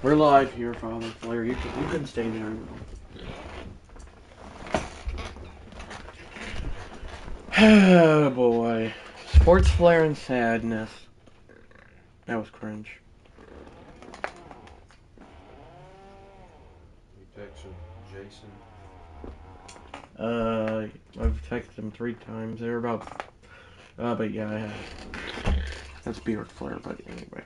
We're live here, Father Flare. You can stay there. Oh boy. Sports Flare and sadness. That was cringe. You texting Jason? I've texted him 3 times. They're about. But yeah, I have. That's Beard Flare, but anyway.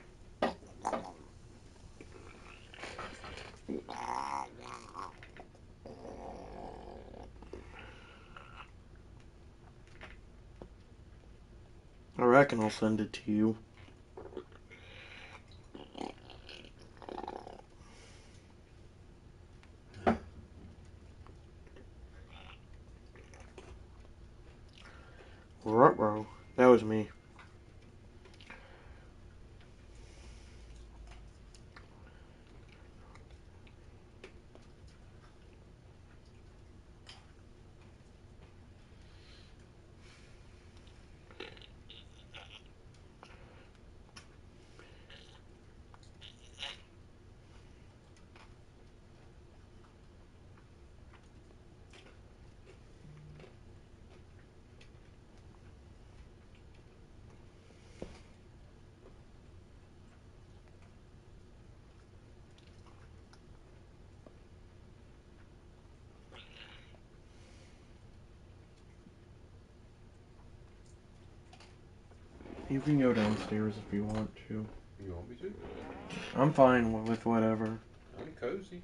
I reckon I'll send it to you. Ruh-roh. That was me. You can go downstairs if you want to. You want me to? I'm fine with whatever. I'm cozy.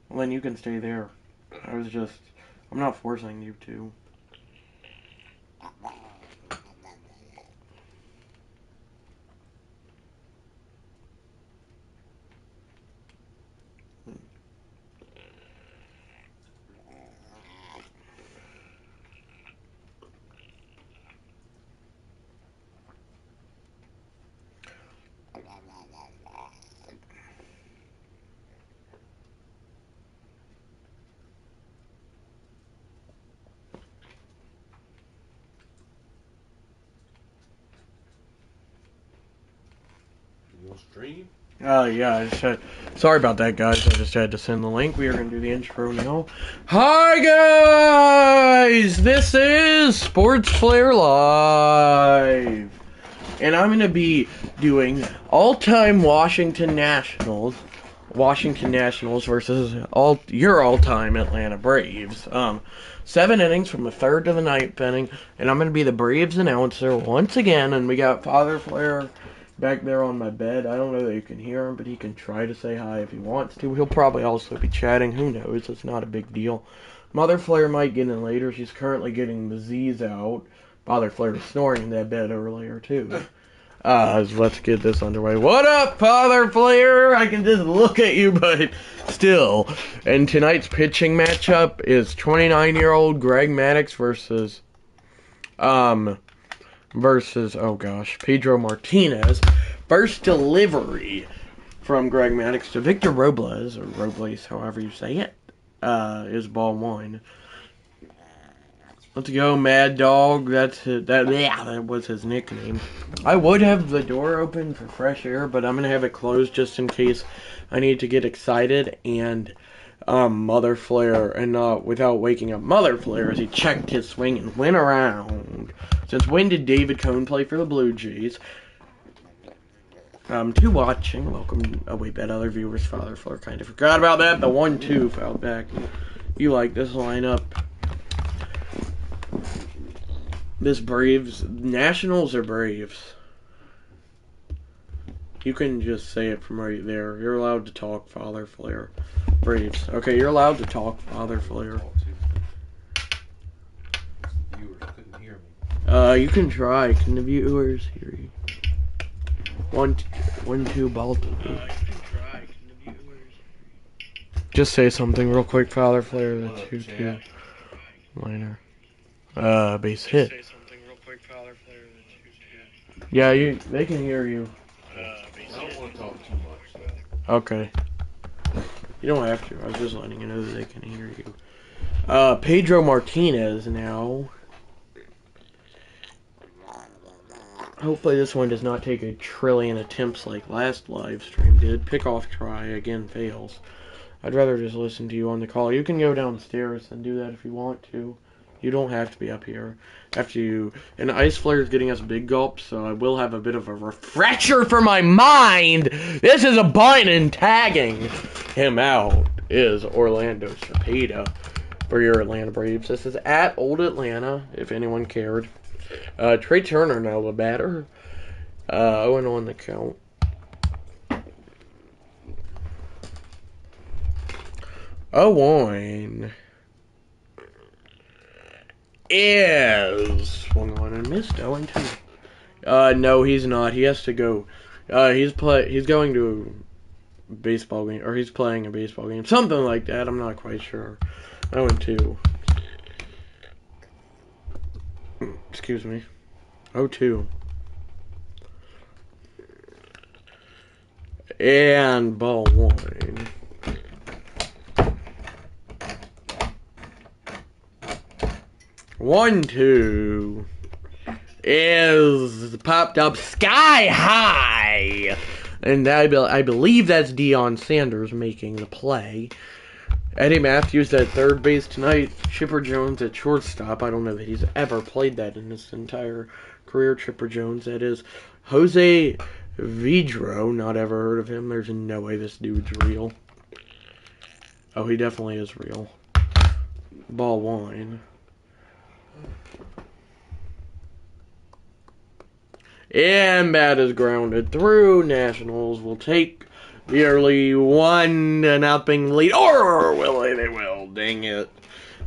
Well, then you can stay there. I'm not forcing you to. You want to stream? Yeah, sorry about that, guys. I just had to send the link. We are going to do the intro now. Hi, guys! This is Sports Flare Live. And I'm going to be doing all-time Washington Nationals versus your all-time Atlanta Braves. 7 innings from the 3rd to the 9th inning. And I'm going to be the Braves announcer once again. And we got Father Flare back there on my bed. I don't know that you can hear him, but he can try to say hi if he wants to. He'll probably also be chatting. Who knows? It's not a big deal. Mother Flare might get in later. She's currently getting the Z's out. Father Flare was snoring in that bed earlier, too. Let's get this underway. What up, Father Flare? I can just look at you, but still. And tonight's pitching matchup is 29-year-old Greg Maddux versus Pedro Martinez. First delivery from Greg Maddux to Victor Robles, or Robles, however you say it, is ball 1. Let's go, Mad Dog. That was his nickname. I would have the door open for fresh air, but I'm going to have it closed just in case I need to get excited. And Mother Flare, and without waking up Mother Flare, as he checked his swing and went around. Since when did David Cone play for the Blue Jays? To watching, welcome. Oh wait, bet other viewers. Father Flare kind of forgot about that. The 1-2 fouled back. You like this lineup? This Braves, Nationals or Braves? You can just say it from right there. You're allowed to talk, Father Flare. Braves. Okay, you're allowed to talk, Father Flare. Viewers couldn't hear me. You can try. Can the viewers hear you? 1-2 Baltimore. You can try. Can the viewers? Just say something real quick, Father Flare. The 2-2 liner. Base hit. Say something real quick, Father Flare. The 2-2. Yeah, they can hear you. I don't want to talk too much, though. Okay. You don't have to. I was just letting you know that they can hear you. Pedro Martinez now. Hopefully this one does not take a trillion attempts like last live stream did. Pick off try again fails. I'd rather just listen to you on the call. You can go downstairs and do that if you want to. You don't have to be up here. After you... And Ice Flare is getting us big gulps, so I will have a bit of a refresher for my mind. This is a bunt, and tagging him out is Orlando Cepeda for your Atlanta Braves. This is at Old Atlanta, if anyone cared. Trey Turner now the batter. 0 on the count. One is swung on and missed. 0-2. No, he's not. He has to go. He's going to a baseball game, or he's playing a baseball game, something like that. I'm not quite sure. 0-2. Excuse me. 0-2. And ball 1. One, 2 is popped up sky high. And I believe that's Deion Sanders making the play. Eddie Matthews at third base tonight. Chipper Jones at shortstop. I don't know that he's ever played that in his entire career, Chipper Jones. That is Jose Vidro. Not ever heard of him. There's no way this dude's real. Oh, he definitely is real. Ball 1. And bat is grounded through. Nationals will take the early 1-0 lead. Or will they? They will. Dang it.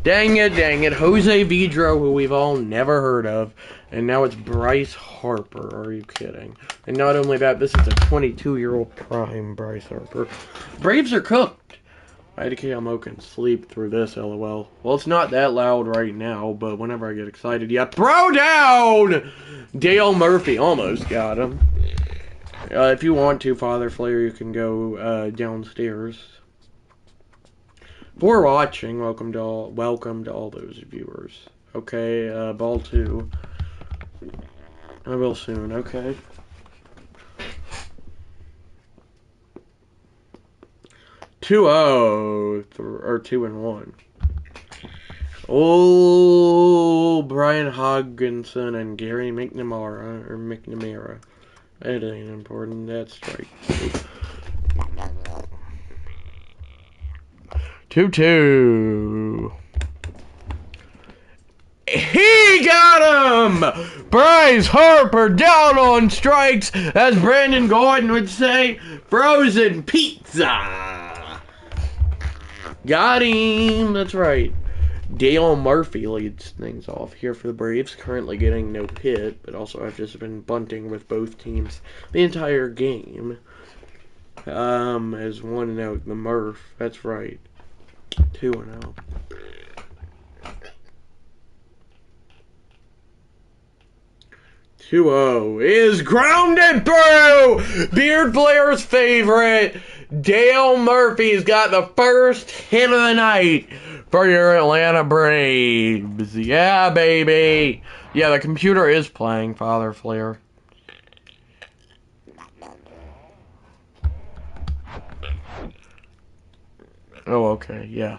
Dang it. Jose Vidro, who we've all never heard of. And now it's Bryce Harper. Are you kidding? And not only that, this is a 22-year-old prime Bryce Harper. Braves are cooked. IDK Mo can sleep through this, LOL. Well, it's not that loud right now, but whenever I get excited, yeah, throw down! Dale Murphy almost got him. If you want to, Father Flare, you can go downstairs. For watching, welcome to all those viewers. Okay, ball 2. I will soon, okay? Or 2-1. Oh, Brian Hogginson and Gary McNamara. That ain't important. That's strike 2. 2-2. He got him! Bryce Harper down on strikes, as Brandon Gordon would say, frozen pizza. Got him! That's right. Dale Murphy leads things off here for the Braves, currently getting no hit, but also I've just been bunting with both teams the entire game. As 1-0, the Murph, that's right. 2-0. Is grounded through! Beard Flair's favorite, Dale Murphy's got the first hit of the night for your Atlanta Braves. Yeah, baby. Yeah, the computer is playing, Father Flair. Oh, okay, yeah.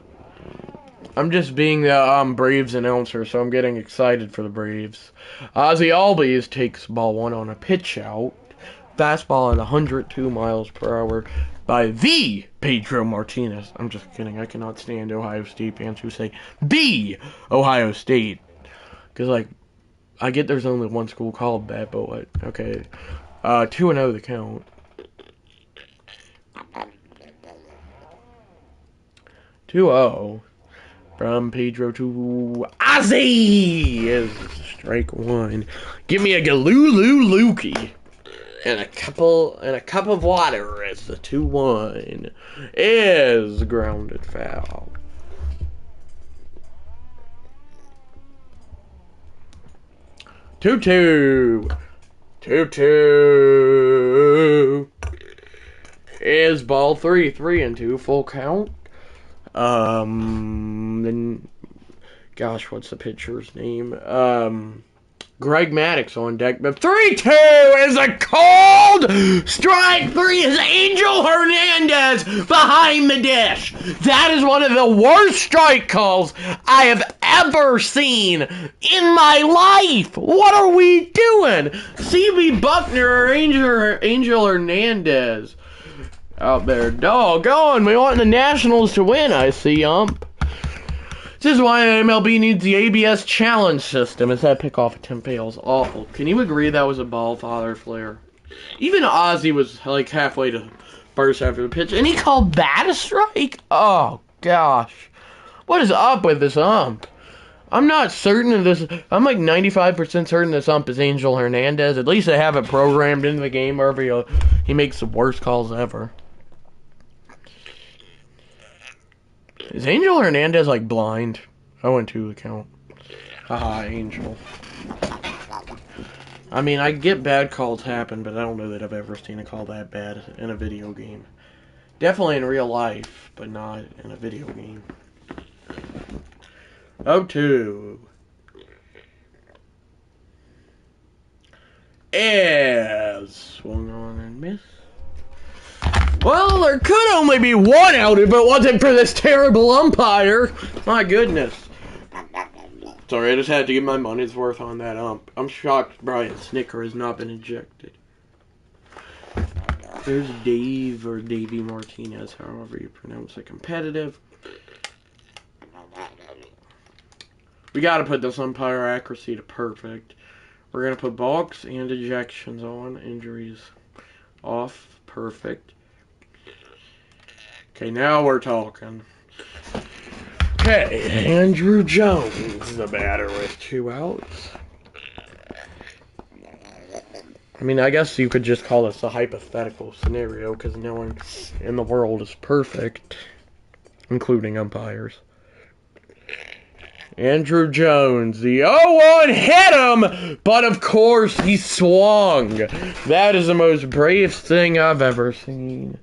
I'm just being the Braves announcer, so I'm getting excited for the Braves. Ozzy Albies takes ball 1 on a pitch out. Fastball at 102 miles per hour by the Pedro Martinez. I'm just kidding. I cannot stand Ohio State fans who say the Ohio State. Because, like, I get there's only one school called that, but what? Okay. 2-0 the count. 2-0. From Pedro to Ozzy is strike 1. Give me a Galulu Lukey and a cup of water as the 2-1 is grounded foul. Two. Is ball 3. 3-2 full count. Then, gosh, what's the pitcher's name? Greg Maddox on deck. But 3-2 is a cold strike. 3 is Angel Hernandez behind the dish. That is one of the worst strike calls I have ever seen in my life. What are we doing? CB Buckner or Angel Hernandez out there. Doggone, we want the Nationals to win, I see, ump. This is why MLB needs the ABS challenge system. Is that pickoff attempt fails? Awful. Can you agree that was a ball, Father Flair? Even Ozzy was like halfway to first after the pitch, and he called that a strike? Oh, gosh. What is up with this ump? I'm not certain of this. I'm like 95% certain this ump is Angel Hernandez. At least they have it programmed into the game wherever he makes the worst calls ever. Is Angel Hernandez, like, blind? 0-2 account. Haha, Angel. I mean, I get bad calls happen, but I don't know that I've ever seen a call that bad in a video game. Definitely in real life, but not in a video game. 0-2. As swung on and missed. Well, there could only be one out if it wasn't for this terrible umpire. My goodness. Sorry, I just had to get my money's worth on that ump. I'm shocked Brian Snicker has not been ejected. There's Dave or Davey Martinez, however you pronounce it. Competitive. We gotta put this umpire accuracy to perfect. We're gonna put balks and ejections on. Injuries off. Perfect. Okay, now we're talking. Okay, Andrew Jones, the batter with 2 outs. I mean, I guess you could just call this a hypothetical scenario, because no one in the world is perfect, including umpires. Andrew Jones, the 0-1 hit him, but of course he swung. That is the most brave thing I've ever seen.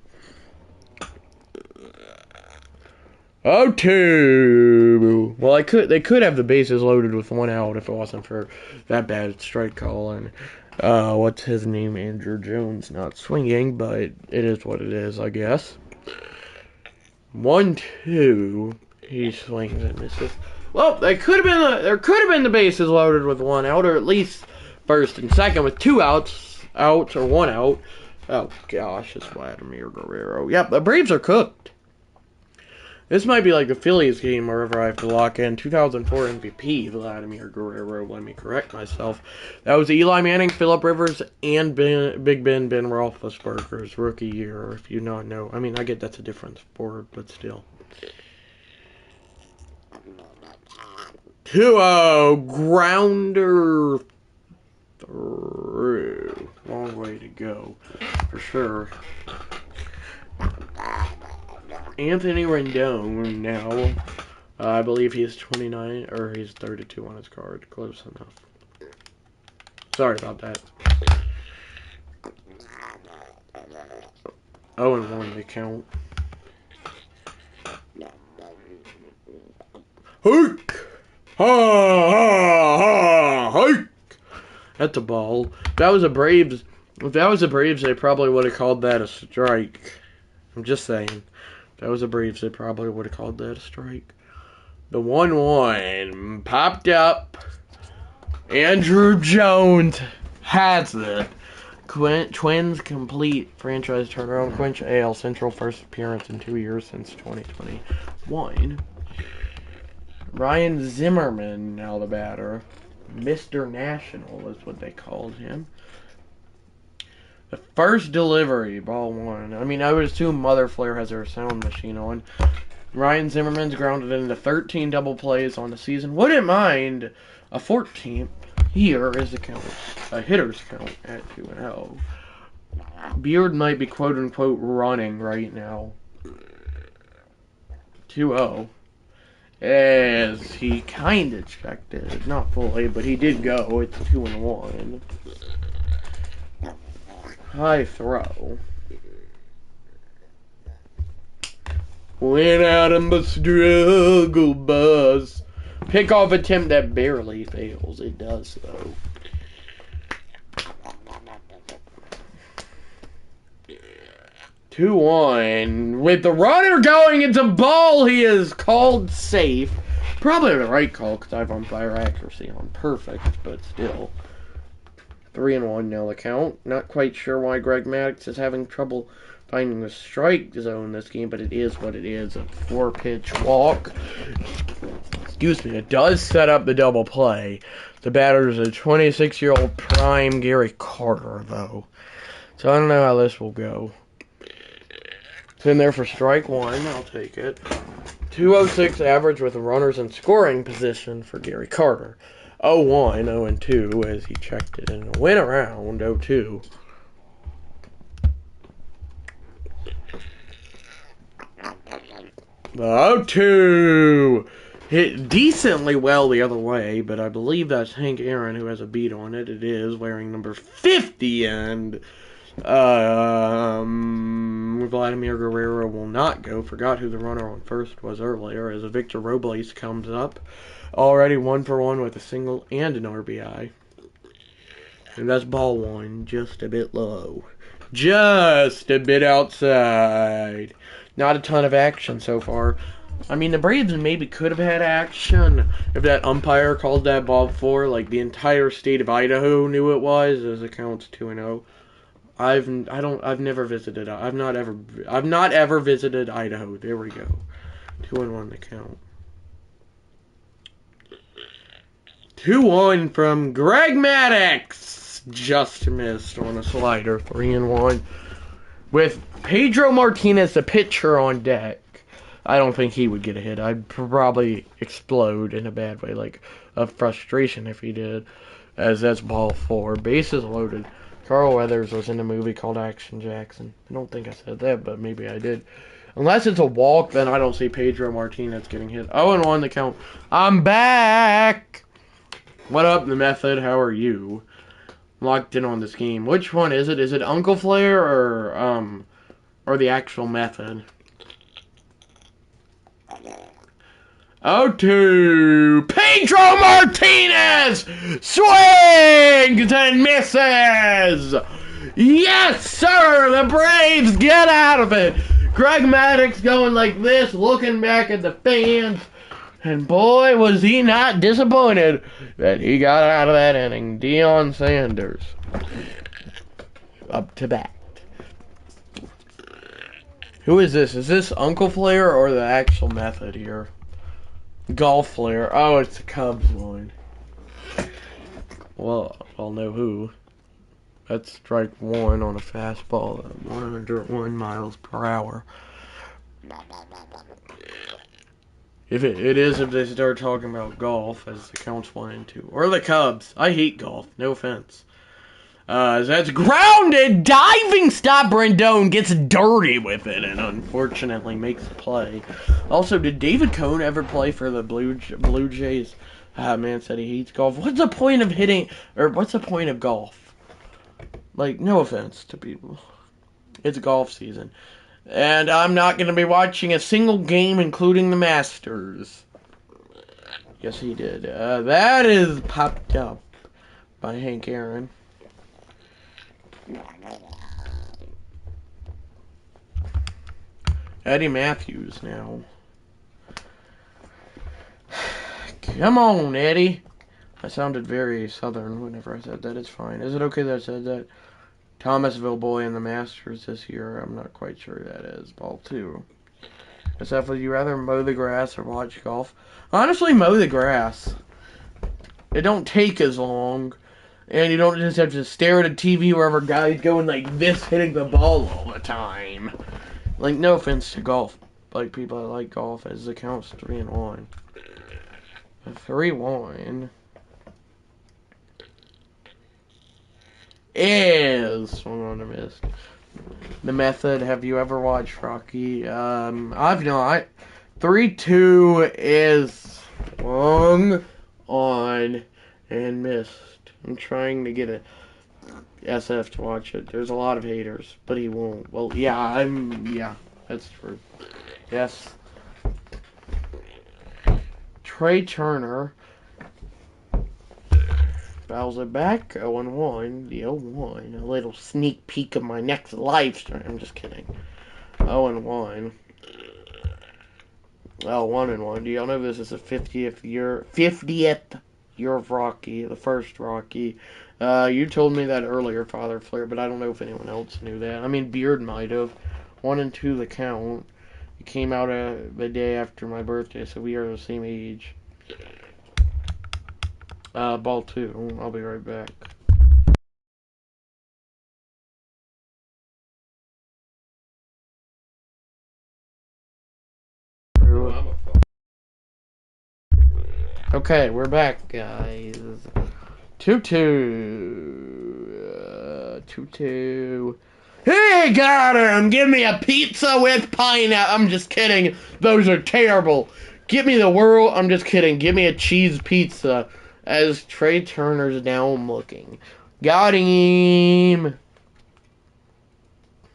0-2. Well, they could have the bases loaded with 1 out if it wasn't for that bad strike call. And what's his name? Andrew Jones not swinging, but it is what it is, I guess. 1-2. He swings and misses. Well, there could have been the bases loaded with 1 out, or at least first and second with 2 outs or 1 out. Oh gosh, it's Vladimir Guerrero. Yep, the Braves are cooked. This might be like the Phillies game wherever I have to lock in. 2004 MVP, Vladimir Guerrero, let me correct myself. That was Eli Manning, Phillip Rivers, and Big Ben Roethlisberger's rookie year, if you not know. I mean, I get that's a different sport, but still. 2-0, grounder through. Long way to go, for sure. Anthony Rendon now, I believe he's 29, or he's 32 on his card. Close enough. Sorry about that. 0-1 the count. Hook! Ha ha ha! Hook! That's a ball. If that was the Braves, they probably would have called that a strike. I'm just saying. If that was the Braves, they probably would have called that a strike. The 1-1 popped up. Andrew Jones has it. Twins complete franchise turnaround. Quench AL Central first appearance in 2 years since 2021. Ryan Zimmerman now the batter. Mr. National is what they called him. The first delivery, ball 1. I mean, I would assume Mother Flare has her sound machine on. Ryan Zimmerman's grounded into 13 double plays on the season. Wouldn't mind a 14th. Here is the count. A hitter's count at 2-0. Beard might be quote-unquote running right now. 2-0. As he kind of checked it. Not fully, but he did go. It's 2-1. High throw. Went out on the struggle bus. Pickoff attempt that barely fails. It does, though. 2-1. With the runner going into ball, he is called safe. Probably the right call because I have umpire accuracy on perfect, but still. 3-1 now the count. Not quite sure why Greg Maddux is having trouble finding the strike zone this game, but it is what it is. A 4-pitch walk. Excuse me. It does set up the double play. The batter is a 26-year-old prime Gary Carter, though. So I don't know how this will go. It's in there for strike one. I'll take it. 206 average with runners in scoring position for Gary Carter. 0-1, 0-2 as he checked it in a win around 0-2. The 0-2 hit decently well the other way, but I believe that's Hank Aaron who has a beat on it. It is wearing number 50, and Vladimir Guerrero will not go. Forgot who the runner on first was earlier as Victor Robles comes up. Already 1-for-1 with a single and an RBI. And that's ball one, just a bit low. Just a bit outside. Not a ton of action so far. I mean, the Braves maybe could have had action if that umpire called that ball 4. Like, the entire state of Idaho knew it was, as it counts 2-0. I've never visited. I've not ever visited Idaho. There we go. 2-1 the count. 2-1 from Greg Maddux. Just missed on a slider. 3-1. With Pedro Martinez, the pitcher, on deck. I don't think he would get a hit. I'd probably explode in a bad way, like of frustration if he did. As that's ball 4. Bases loaded. Carl Weathers was in a movie called Action Jackson. I don't think I said that, but maybe I did. Unless it's a walk, then I don't see Pedro Martinez getting hit. 0-1 the count. I'm back! What up, The Method? How are you? Locked in on this game. Which one is it? Is it Uncle Flair or the actual Method? 0-2. Pedro Martinez swings and misses. Yes, sir. The Braves get out of it. Greg Maddux going like this, looking back at the fans. And boy, was he not disappointed that he got out of that inning. Deion Sanders up to bat. Who is this? Is this Uncle Flair or the actual Method here? Golf Flair. Oh, it's the Cubs one. Well, I'll know who. That's strike one on a fastball at 101 miles per hour. If it is, if they start talking about golf as the counts 1 and 2. Or the Cubs. I hate golf. No offense. That's grounded. Diving stop. Rendon gets dirty with it and unfortunately makes the play. Also, did David Cone ever play for the Blue Jays? Man said he hates golf. What's the point of hitting, or what's the point of golf? Like, no offense to people. It's golf season. And I'm not going to be watching a single game, including the Masters. Yes, he did. That is popped up by Hank Aaron. Eddie Matthews now. Come on, Eddie. I sounded very southern whenever I said that. It's fine. Is it okay that I said that? Thomasville boy in the Masters this year. I'm not quite sure who that is. Ball 2. SF, would you rather mow the grass or watch golf? Honestly, mow the grass. It don't take as long. And you don't just have to stare at a TV wherever guys going like this hitting the ball all the time. Like, no offense to golf. Like, people that like golf, as the count's 3-1. 3-1 is swung on a miss. The Method. Have you ever watched Rocky? I've not. 3-2 is swung on and missed. I'm trying to get a SF to watch it. There's a lot of haters, but he won't. Well, yeah, that's true. Yes. Trey Turner fouls it back. 0-1. The 0-1. A little sneak peek of my next live stream. I'm just kidding. 0-1. Oh, 1-1. Do y'all know this is the 50th year of Rocky, the first Rocky? You told me that earlier, Father Flair, but I don't know if anyone else knew that. I mean, Beard might have. 1 and 2 the count. It came out the day after my birthday, so we are the same age. Ball 2. I'll be right back. Okay, we're back, guys. 2-2. 2-2. Hey, got him! Give me a pizza with pineapple. I'm just kidding. Those are terrible. Give me the world. I'm just kidding. Give me a cheese pizza. As Trey Turner's down looking. Got him!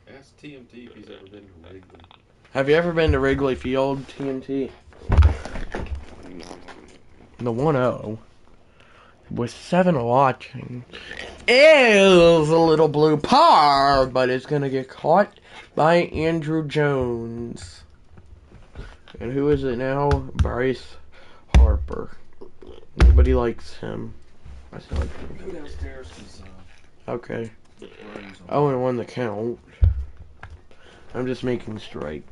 Ask TMT if he's ever been to Wrigley. Have you ever been to Wrigley Field, TMT? The 1-0 with 7 watching is a little blue par, but it's gonna get caught by Andrew Jones. And who is it now? Bryce Harper. Nobody likes him. I still like him. Go downstairs. Okay. 0-1 the count. I'm just making strike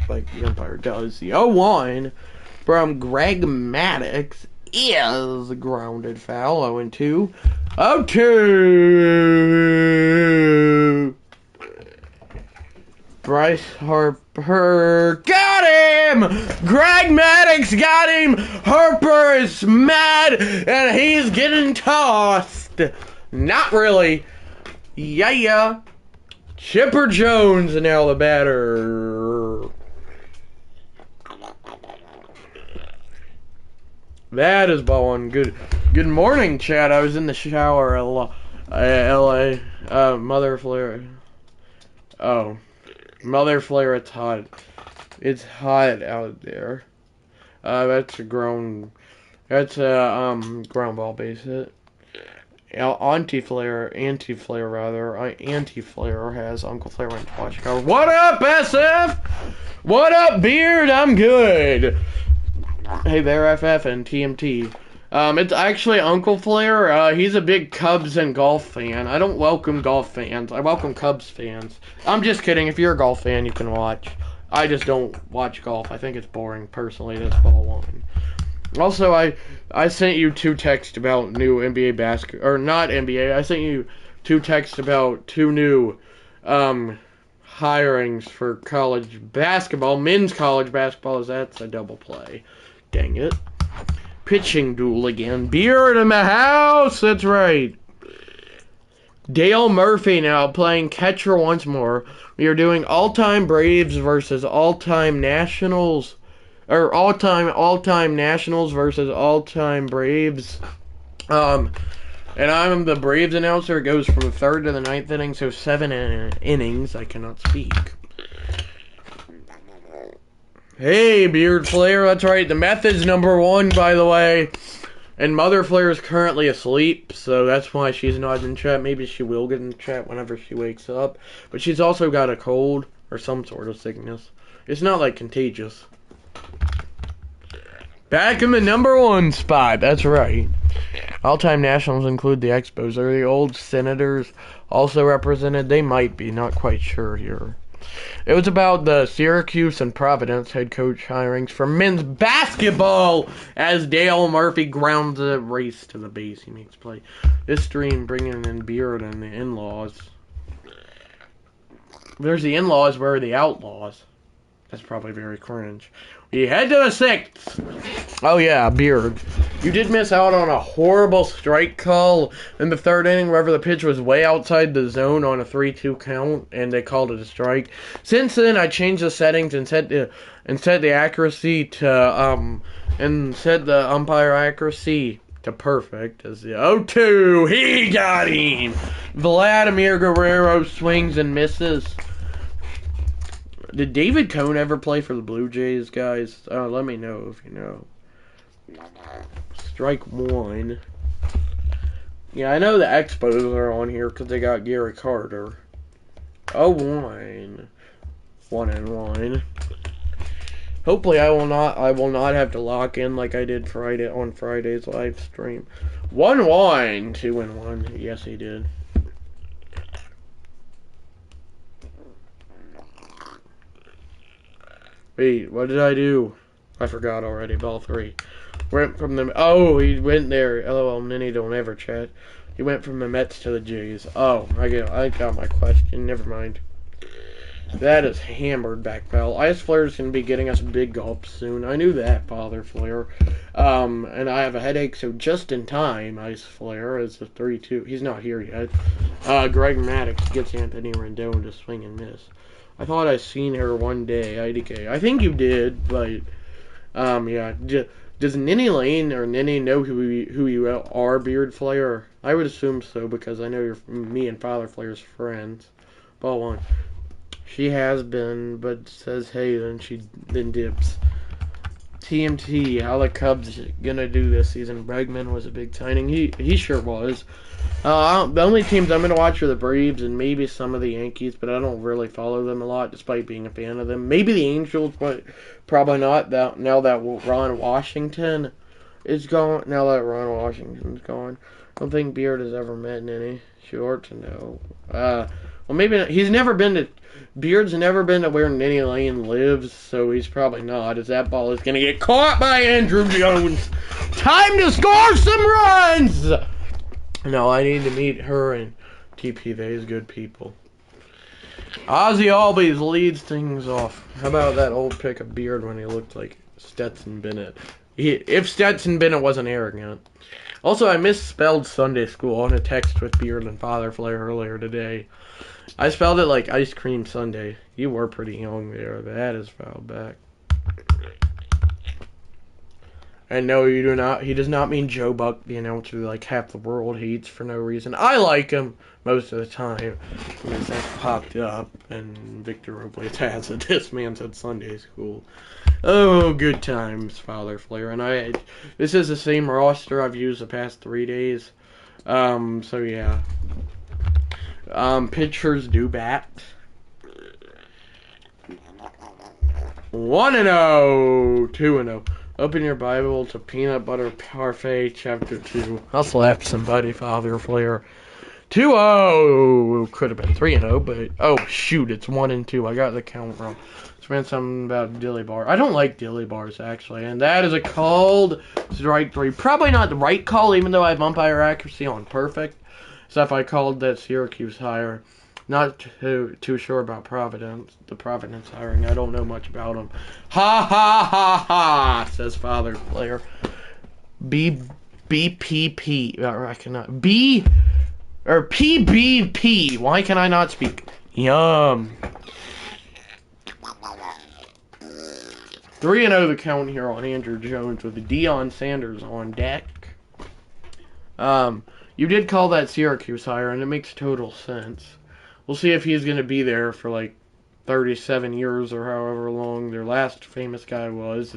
like the umpire does. The 0-1 from Greg Maddux is a grounded foul. 0-2. 0-2. Bryce Harper got him! Greg Maddux got him! Harper is mad and he's getting tossed. Not really. Yeah. Chipper Jones now the batter. That is ball one. Good morning, Chad. I was in the shower, LA. Mother Flare. Oh. Mother Flare, it's hot. It's hot out there. That's a ground ball base hit. Anti-Flare has Uncle Flare went to watch cover. What up, SF? What up, Beard? I'm good. Hey there, FF and TMT. It's actually Uncle Flare. He's a big Cubs and golf fan. I don't welcome golf fans. I welcome Cubs fans. I'm just kidding. If you're a golf fan, you can watch. I just don't watch golf. I think it's boring, personally. That's ball one. Also, I sent you 2 texts about new NBA basketball, or not NBA. I sent you 2 texts about 2 new hirings for college basketball. Men's college basketball, that's a double play. Dang it. Pitching duel again. Beard in the house. That's right. Dale Murphy now playing catcher once more. We are doing all-time Braves versus all-time Nationals. Or all-time Nationals versus all-time Braves. And I'm the Braves announcer. It goes from the 3rd to the 9th inning, so 7 innings. I cannot speak. Hey, Beard Flare, that's right. The method's number 1, by the way. And Mother Flare is currently asleep, so that's why she's not in chat. Maybe she will get in chat whenever she wakes up. But she's also got a cold or some sort of sickness. It's not, like, contagious. Back in the number 1 spot, that's right. All-time Nationals include the Expos. Are the old Senators also represented? They might be, not quite sure here. It was about the Syracuse and Providence head coach hirings for men's basketball as Dale Murphy grounds a race to the base. He makes play. This stream bringing in Beard and the in-laws. There's the in-laws, where are the outlaws? That's probably very cringe. We head to the 6th. Oh yeah, Beard. You did miss out on a horrible strike call in the 3rd inning, wherever the pitch was way outside the zone on a 3-2 count, and they called it a strike. Since then, I changed the settings and set the accuracy to and set the umpire accuracy to perfect as the 0-2. He got him. Vladimir Guerrero swings and misses. Did David Cone ever play for the Blue Jays, guys? Let me know if you know. Strike 1. Yeah, I know the Expos are on here because they got Gary Carter. 0-1. 1-1. Hopefully I will not have to lock in like I did on Friday's live stream. 1-1, 2-1. Yes, he did. Wait, what did I do? I forgot already. Ball 3. Went from the... Oh, he went there. LOL, Ninny don't ever chat. He went from the Mets to the Jays. Oh, I got my question. Never mind. That is hammered back foul. Ice Flare's going to be getting us big gulps soon. I knew that, Father Flare. And I have a headache, so just in time, Ice Flare is a 3-2. He's not here yet. Greg Maddox gets Anthony Rendon to swing and miss. I thought I seen her one day, IDK. I think you did, but, yeah. Does Ninny Lane or Ninny know who you are, Beard Flayer? I would assume so, because I know me and Father Flayer's friends. Ball 1. She has been, but says hey, then dips. TMT, how the Cubs gonna do this season? Bregman was a big signing. He sure was. The only teams I'm gonna watch are the Braves and maybe some of the Yankees, but I don't really follow them a lot, despite being a fan of them. Maybe the Angels, but probably not. Now that Ron Washington is gone. Now that Ron Washington's gone, I don't think Beard has ever met any. Short no. Well, maybe not. Beard's never been to where Ninny Lane lives, so he's probably not, as that ball is going to get caught by Andrew Jones. Time to score some runs! No, I need to meet her and TP. They's good people. Ozzy always leads things off. How about that old pick of Beard when he looked like Stetson Bennett? If Stetson Bennett wasn't arrogant. Also, I misspelled Sunday school on a text with Beard and Father Flare earlier today. I spelled it like ice cream sundae. You were pretty young there. That is fouled back. And no, you do not. He does not mean Joe Buck, the announcer like half the world hates for no reason. I like him most of the time. Because that popped up, and Victor Robles has it. This man said Sunday school. Oh, good times, Father Flare. And this is the same roster I've used the past 3 days. So yeah. Pitchers do bat. 1-0, 2-0. Open your Bible to Peanut Butter Parfait, Chapter 2. I'll slap somebody, Father Flare. 2-0. Could have been 3-0, but... Oh, shoot, it's 1-2. I got the count wrong. It's been something about dilly bar. I don't like dilly bars, actually. And that is a called strike 3. Probably not the right call, even though I have umpire accuracy on perfect. Except I called that Syracuse hire. Not too sure about the Providence hiring. I don't know much about them. Ha ha ha ha, says Father Flare. BPP. I cannot. PBP. Why can I not speak? Yum. 3-0 the count here on Andrew Jones with Deion Sanders on deck. You did call that Syracuse hire, and it makes total sense. We'll see if he's going to be there for like 37 years or however long their last famous guy was.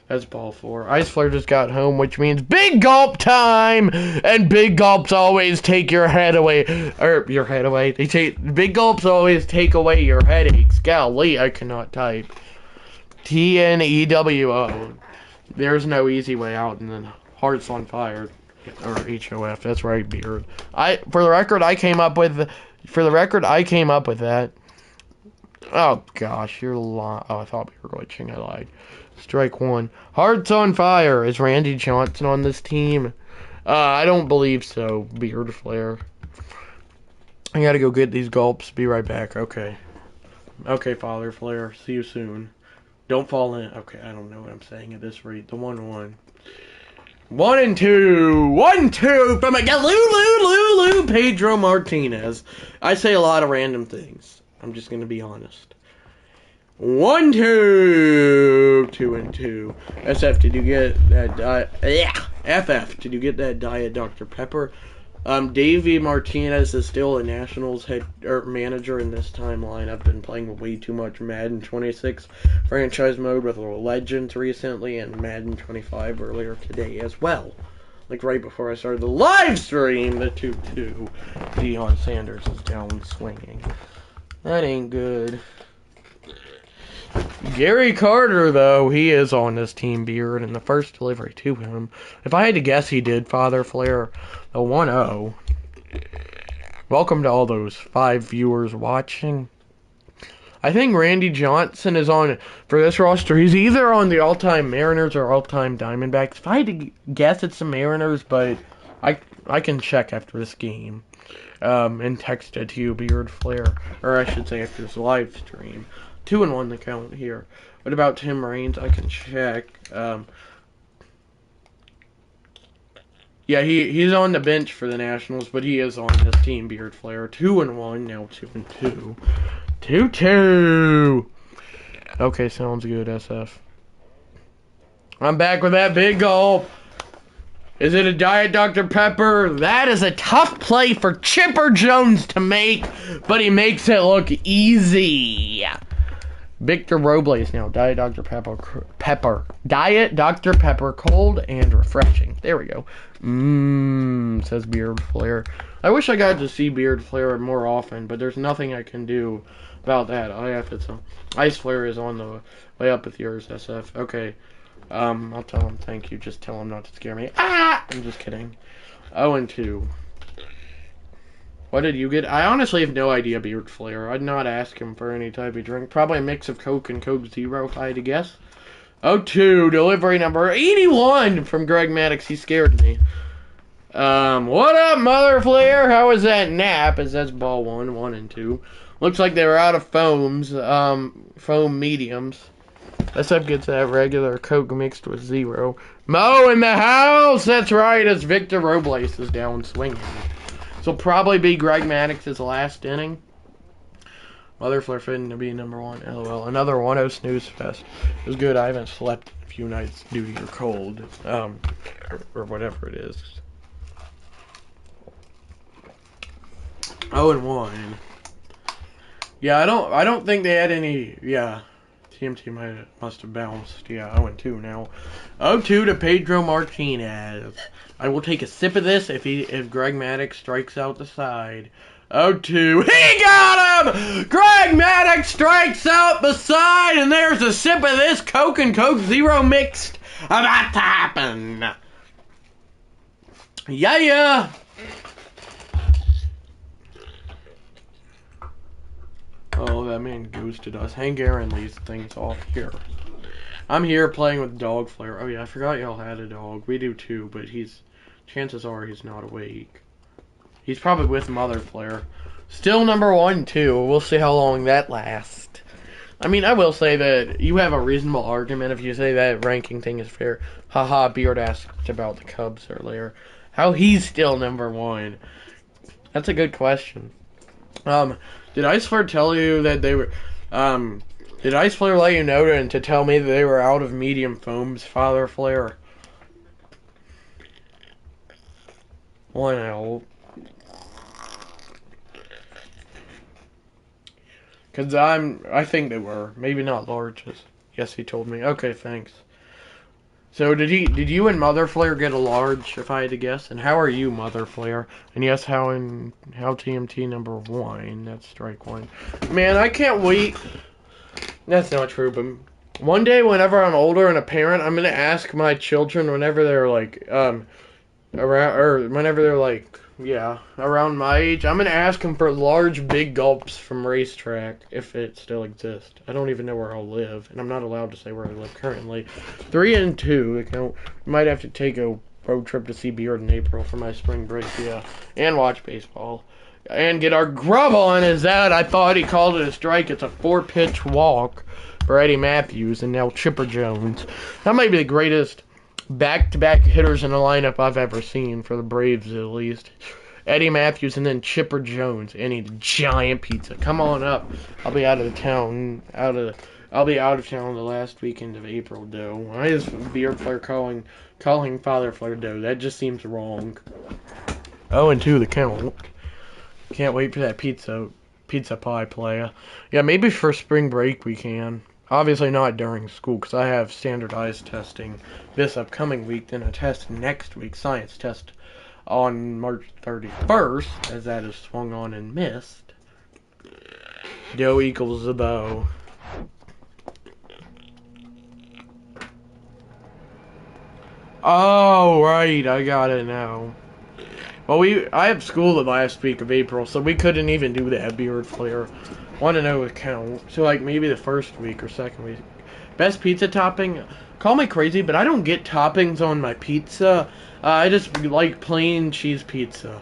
That's ball 4. Ice Flare just got home, which means big gulp time! And big gulps always take your head away. Your head away. Big gulps always take away your headaches. Golly, I cannot type. TNEWO. There's no easy way out, and then Hearts on Fire. Or HOF, that's right, Beard. For the record, I came up with that. Oh, gosh, you're lying. Oh, I thought we were glitching. I lied. Strike 1. Hearts on Fire. Is Randy Johnson on this team? I don't believe so, Beard Flare. I gotta go get these gulps. Be right back. Okay. Okay, Father Flare. See you soon. Don't fall in. Okay, I don't know what I'm saying at this rate. The 1-1. 1-2. 1-2 from a Galoo Pedro Martinez. I say a lot of random things. I'm just going to be honest. 1-2. 2-2. SF, did you get that FF, did you get that Diet Dr. Pepper? Davey Martinez is still a Nationals manager in this timeline. I've been playing way too much Madden 26 franchise mode with Legends recently and Madden 25 earlier today as well. Like right before I started the live stream, the 2-2. Deion Sanders is down swinging. That ain't good. Gary Carter, though, he is on this team, Beard, and the first delivery to him. If I had to guess, he did Father Flair the 1-0. Welcome to all those 5 viewers watching. I think Randy Johnson is on, for this roster, he's either on the all-time Mariners or all-time Diamondbacks. If I had to guess, it's the Mariners, but I can check after this game. And text it to you, Beard Flair. Or I should say after this live stream. 2-1 the count here. What about Tim Raines? I can check. Yeah, he's on the bench for the Nationals, but he is on his team, Beard Flair. 2-1, now 2-2. 2-2. Okay, sounds good, SF. I'm back with that big gulp. Is it a Diet Dr. Pepper? That is a tough play for Chipper Jones to make, but he makes it look easy. Victor Robles now. Diet Dr. Pepper. Diet Dr. Pepper, cold and refreshing. There we go. Says Beard Flair. I wish I got to see Beard Flair more often, but there's nothing I can do about that. Ice Flare is on the way up with yours, SF. Okay. I'll tell him thank you. Just tell him not to scare me. I'm just kidding. 0-2. What did you get? I honestly have no idea, Beard Flair. I'd not ask him for any type of drink. Probably a mix of Coke and Coke Zero, if I had to guess. 0-2. Delivery number 81 from Greg Maddox. He scared me. What up, Mother Flair? How was that nap? As that's ball 1-2. Looks like they were out of foams. Foam mediums. SF gets that regular Coke mixed with Zero. Mo in the house! That's right, as Victor Robles is down swinging. This will probably be Greg Maddox's last inning. Mother Flair fitting to be number 1. LOL. Another 1-0 snooze fest. It was good. I haven't slept in a few nights due to your cold. Or whatever it is. 0-1. Yeah, I don't think they had any. Yeah, TMT must have bounced. Yeah, 0-2 now. 0-2 to Pedro Martinez. I will take a sip of this if Greg Maddox strikes out the side. 0-2. He got him! Greg Maddox strikes out the side, and there's a sip of this Coke and Coke Zero mixed. About to happen. Yeah. Oh, that man ghosted us. Hank Aaron leaves things off here. I'm here playing with Dog Flair. Oh yeah, I forgot y'all had a dog. We do too, but chances are he's not awake. He's probably with Mother Flair. Still number 1, too. We'll see how long that lasts. I mean, I will say that you have a reasonable argument if you say that ranking thing is fair. Haha, Beard asked about the Cubs earlier. How he's still number 1. That's a good question. Did Ice Flare tell you that they were, did Ice Flare let you know to tell me that they were out of medium foams, Father Flare? 1-0. Because I think they were. Maybe not larges. Yes, he told me. Okay, thanks. So did you and Mother Flare get a large, if I had to guess? And how are you, Mother Flare? And yes, how TMT number 1? That's strike 1. Man, I can't wait. That's not true, but one day whenever I'm older and a parent, I'm gonna ask my children whenever they're like around my age, I'm gonna ask them for large big gulps from Racetrack if it still exists. I don't even know where I'll live, and I'm not allowed to say where I live currently. 3-2. Might have to take a road trip to see Beard in April for my spring break, yeah, and watch baseball. And get our grub on is that I thought he called it a strike. It's a 4-pitch walk for Eddie Matthews and now Chipper Jones. That might be the greatest back-to-back hitters in a lineup I've ever seen, for the Braves at least. Eddie Matthews and then Chipper Jones. And a giant pizza. Come on up. I'll be out of town the last weekend of April, though. Why is Beard Flair calling Father Flair dough? That just seems wrong. 0-2 the count. Can't wait for that pizza pie playa. Yeah, maybe for spring break we can. Obviously not during school, because I have standardized testing this upcoming week, then a test next week, science test on March 31st, as that is swung on and missed. Dough equals the bow. Oh, right, I got it now. Well, I have school the last week of April, so we couldn't even do that beard flare. Want to know what count? So, like, maybe the first week or second week. Best pizza topping? Call me crazy, but I don't get toppings on my pizza. I just like plain cheese pizza.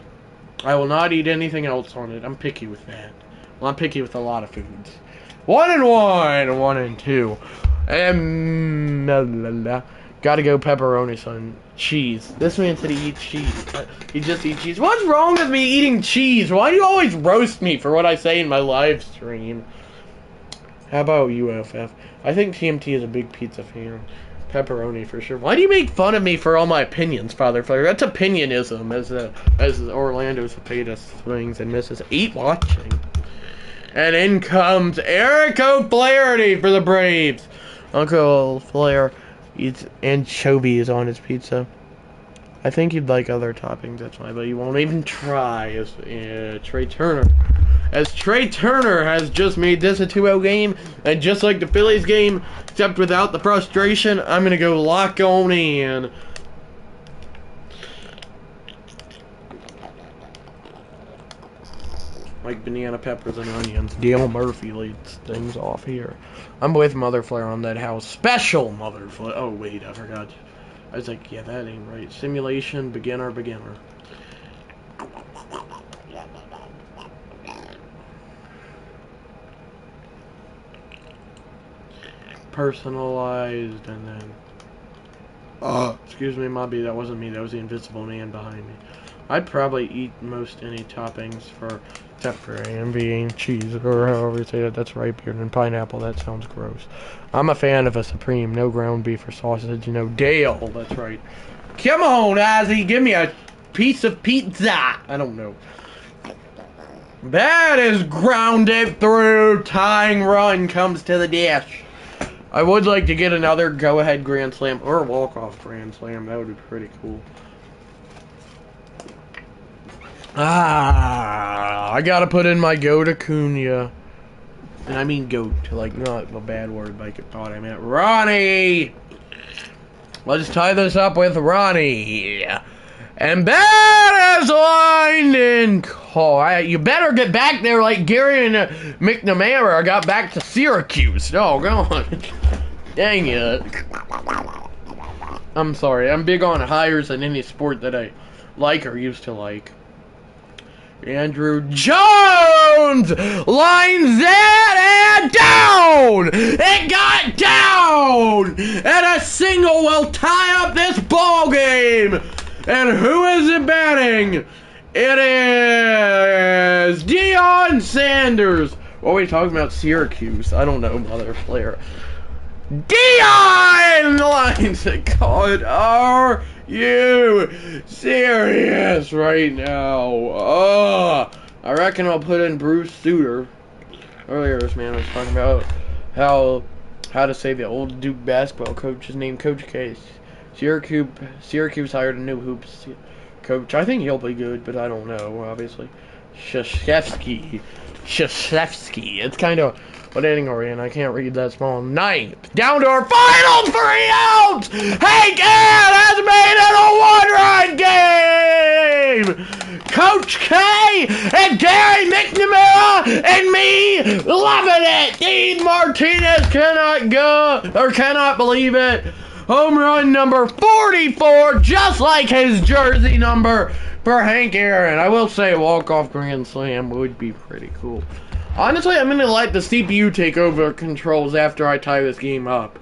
I will not eat anything else on it. I'm picky with that. Well, I'm picky with a lot of foods. 1 and 1, 1 and 2. Gotta go pepperoni, son. Cheese. This man said he eats cheese. He just eats cheese. What's wrong with me eating cheese? Why do you always roast me for what I say in my live stream? How about UFF? I think TMT is a big pizza fan. Pepperoni for sure. Why do you make fun of me for all my opinions, Father Flair? That's opinionism, as Orlando Cepeda swings and misses. 8 watching. And in comes Eric O'Flaherty for the Braves. Uncle Flair eats anchovies on his pizza. I think he'd like other toppings, that's why, but he won't even try as Trey Turner. As Trey Turner has just made this a 2-0 game, and just like the Phillies game, except without the frustration, I'm going to go lock on in. Like banana peppers and onions. Dale Murphy leads things off here. I'm with Mother Flare on that house. Special Mother Flare. Oh, wait, I forgot. I was like, yeah, that ain't right. Simulation, beginner. Personalized, and then... excuse me, Mobby, that wasn't me. That was the invisible man behind me. I'd probably eat most any toppings except for AMV and cheese, or however you say that. That's right, beard and pineapple. That sounds gross. I'm a fan of a Supreme. No ground beef or sausage. You know, Dale. That's right. Come on, Ozzy. Give me a piece of pizza. I don't know. That is grounded through. Tying run comes to the dish. I would like to get another go-ahead Grand Slam or walk-off Grand Slam. That would be pretty cool. I gotta put in my goat Acuna. And I mean goat, like not a bad word like I thought I meant. Ronnie! Let's tie this up with Ronnie. And that is lined in call. You better get back there like Gary and McNamara got back to Syracuse. Oh, God. Dang it. I'm sorry. I'm big on hires in any sport that I like or used to like. Andrew Jones lines that and down! It got down! And a single will tie up this ball game! And who is it batting? It is Deion Sanders. What are we talking about? Syracuse. I don't know, Mother Flare. Deion lines it. God, are you serious right now? I reckon I'll put in Bruce Sutter. Earlier, this man was talking about how to say the old Duke basketball coach. His name Coach Case. Syracuse hired a new hoops coach. I think he'll be good, but I don't know, obviously. Krzyzewski. It's kind of... What inning are we in? I can't read that small. 9th. Down to our final 3 outs! Hank Aaron has made it a 1-run game! Coach K and Gary McNamara and me loving it! Dean Martinez cannot believe it. Home run number 44, just like his jersey number for Hank Aaron. I will say a walk-off Grand Slam would be pretty cool. Honestly, I'm going to let the CPU take over controls after I tie this game up.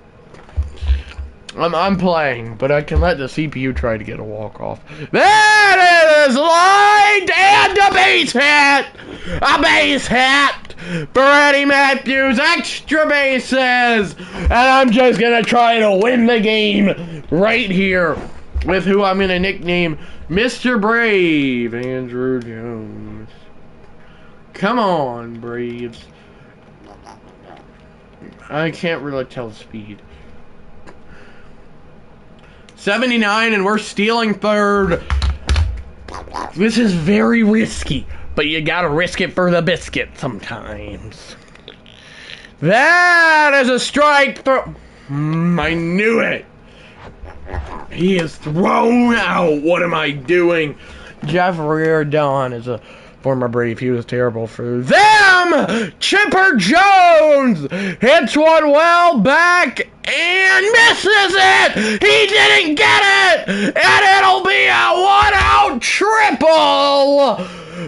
I'm playing, but I can let the CPU try to get a walk-off. That is lined and a base hit! A base hit for Eddie Matthews. Extra bases! And I'm just going to try to win the game right here with who I'm going to nickname Mr. Brave, Andrew Jones. Come on, Braves. I can't really tell the speed. 79, and we're stealing third. This is very risky, but you gotta risk it for the biscuit sometimes. That is a strike throw. I knew it. He is thrown out. What am I doing? Jeff Reardon is a former Brave. He was terrible for them. Chipper Jones hits one well back and misses it. He didn't get it. And it'll be a one-out triple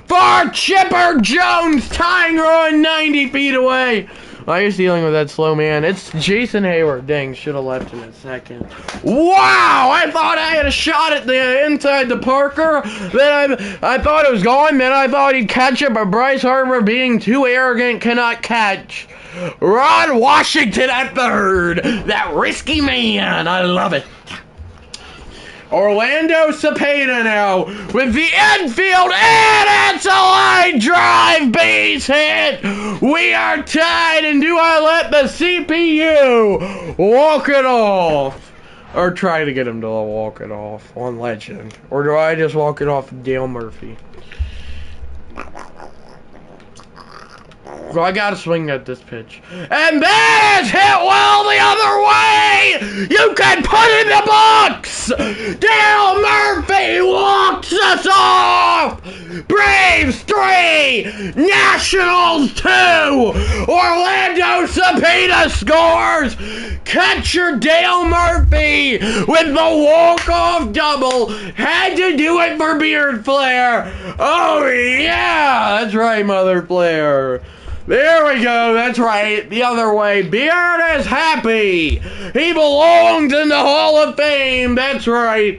for Chipper Jones, tying run 90 feet away. Why are you dealing with that slow man? It's Jason Hayward. Dang, should have left him in second. Wow! I thought I had a shot at the inside the Parker. Then I thought it was gone. Then I thought he'd catch it, but Bryce Harper, being too arrogant, cannot catch. Ron Washington at third. That risky man. I love it. Orlando Cepeda now with the infield, and it's a line drive base hit. We are tied, and do I let the CPU walk it off? Or try to get him to walk it off on Legend? Or do I just walk it off with Dale Murphy? So I gotta swing at this pitch. And that is hit well the other way! You can put in the books! Dale Murphy walks us off! Braves 3! Nationals 2! Orlando Cepeda scores! Catcher Dale Murphy with the walk-off double had to do it for Beard Flair! Oh yeah! That's right, Mother Flair! There we go, that's right, the other way. Beard is happy. He belongs in the Hall of Fame, that's right.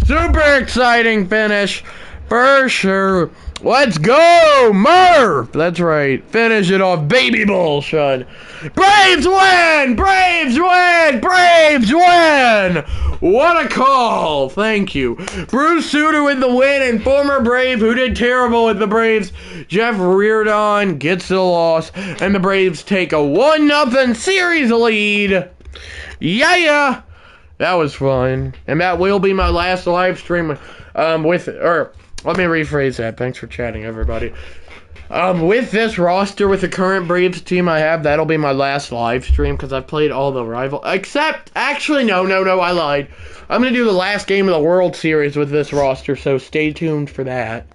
Super exciting finish, for sure. Let's go, Murph! That's right, finish it off, baby bullshit. Braves win! Braves win! Braves win! What a call! Thank you. Bruce Sutter with the win, and former Brave who did terrible with the Braves, Jeff Reardon, gets the loss, and the Braves take a 1-0 series lead. Yeah! That was fun. And that will be my last live stream let me rephrase that. Thanks for chatting, everybody. With this roster, with the current Braves team I have, that'll be my last live stream because I've played all the rival. Except, actually, no, I lied. I'm going to do the last game of the World Series with this roster, so stay tuned for that.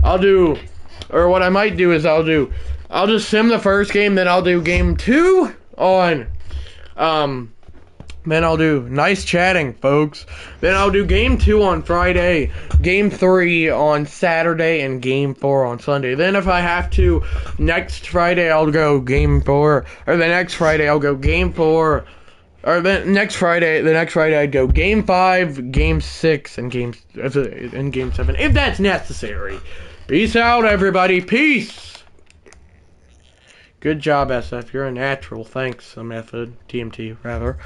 What I might do is I'll just sim the first game, then I'll do game 2 on, then I'll do, nice chatting, folks. Then I'll do game 2 on Friday, game 3 on Saturday, and game 4 on Sunday. Then if I have to, next Friday I'll go game 4, or the next Friday I'll go game 4, or the next Friday I'd go game 5, game 6, and game 7, if that's necessary. Peace out, everybody. Peace. Good job, SF. You're a natural. Thanks, Method. TMT, rather.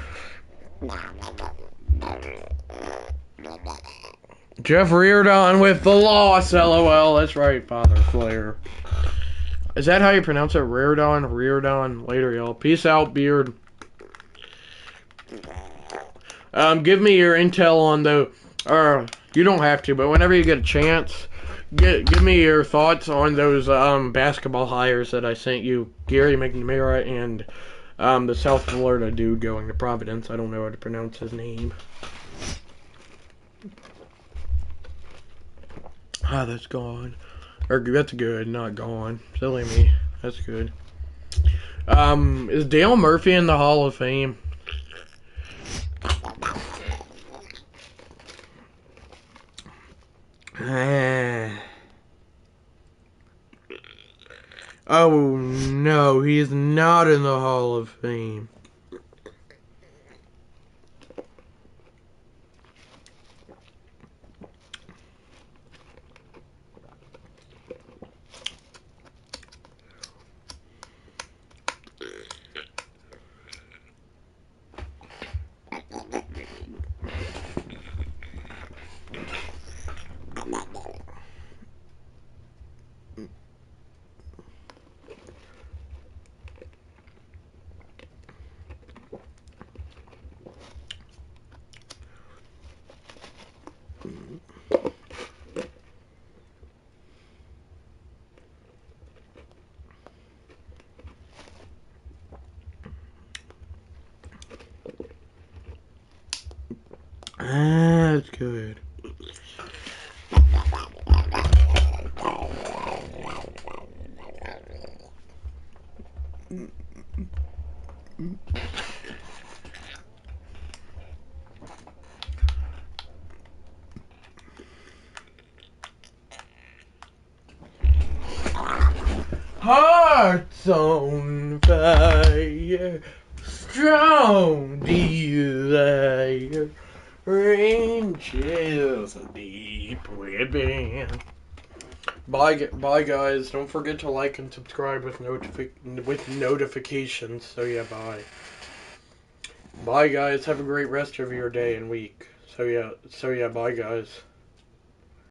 Jeff Reardon with the loss, LOL. That's right, Father Flair. Is that how you pronounce it? Reardon? Reardon. Later, y'all. Peace out, Beard. Give me your intel on you don't have to, but whenever you get a chance, give me your thoughts on those basketball hires that I sent you. Gary McNamara and the South Florida dude going to Providence. I don't know how to pronounce his name. That's gone. Or that's good, not gone. Silly me. That's good. Is Dale Murphy in the Hall of Fame? Oh no, he is not in the Hall of Fame. That's good. Hearts on fire, strong desire, ranges deep within. Bye guys. Don't forget to like and subscribe with notifications. So yeah, bye. Bye guys. Have a great rest of your day and week. So yeah, bye guys.